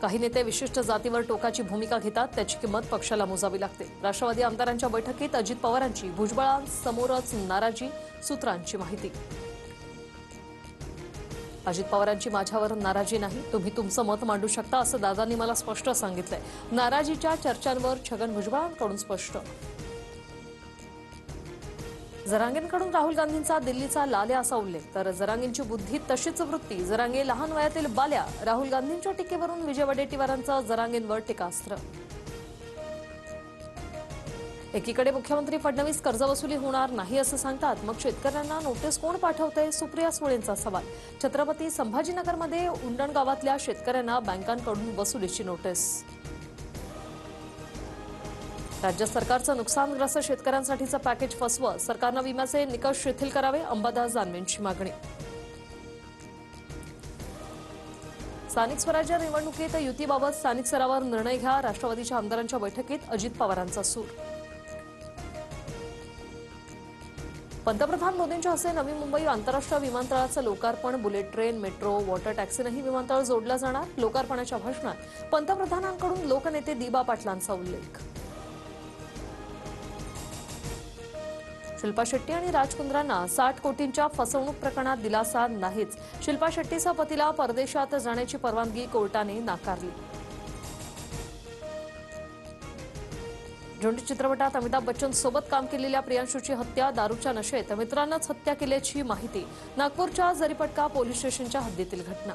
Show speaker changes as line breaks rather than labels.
काही नेते विशिष्ट जातीवर टोकाची भूमिका घेतात, त्याची किंमत पक्षाला मोजावी लागते। राष्ट्रवादी आमदारांच्या बैठकीत अजित पवारांची भुजबळांसमोरच नाराजी, सूत्रांची माहिती। अजित पवारांची माझ्यावर नाराजी नाही, तुम्ही तुमचं मत मांडू शकता असं दादांनी मला स्पष्ट सांगितलंय। नाराजीच्या चर्चांवर छगन भुजबळांकडून स्पष्ट। जरांगेंकडून राहुल गांधींचा दिल्लीचा लाल्या असा उल्लेख, तर जरांगेंची बुद्धी तशीच वृत्ती, जरांगे लहान वयातील बाल्या। राहुल गांधींच्या टीकेवरून विजय वडेट्टीवारांचं जरांगेंवर टीकास्त्र। एकीकडे मुख्यमंत्री फडणवीस कर्जवसुली होणार नाही असं सांगतात, मग शेतकऱ्यांना नोटीस कोण पाठवतंय, सुप्रिया सुळेंचा सवाल। छत्रपती संभाजीनगरमध्ये उंडण गावातल्या शेतकऱ्यांना बँकांकडून वसुलीची नोटीस। राज्य सरकारचं नुकसानग्रस्त शेतकऱ्यांसाठीचं पॅकेज फसवं, सरकारनं विम्याचे निकष शिथिल करावे, अंबादास दानवेंची मागणी। स्थानिक स्वराज्य निवडणुकीत युतीबाबत स्थानिक स्तरावर निर्णय घ्या, राष्ट्रवादीच्या आमदारांच्या बैठकीत अजित पवारांचा सूर। पंतप्रधान मोदींच्या हस्ते नवी मुंबई आंतरराष्ट्रीय विमानतळाचं लोकार्पण, बुलेट ट्रेन, मेट्रो, वॉटर टॅक्सीनंही विमानतळ जोडलं जाणार। लोकार्पणाच्या भाषणात पंतप्रधानांकडून लोकनेते दिबा पाटलांचा उल्लेख। शिल्पा शेट्टी आणि राज कुंद्रांना 60 कोटींच्या फसवणूक प्रकरणात दिलासा नाहीच, शिल्पा शेट्टीचा पतीला परदेशात जाण्याची परवानगी कोर्टाने नाकारली। झुंड चित्रपटात अमिताभ बच्चन सोबत काम केलेल्या प्रियांशूची हत्या, दारूच्या नशेत मित्रांनाच हत्या केल्याची माहिती। नागपूरच्या जरीपटका पोलीस स्टेशनच्या हद्दीतील घटना।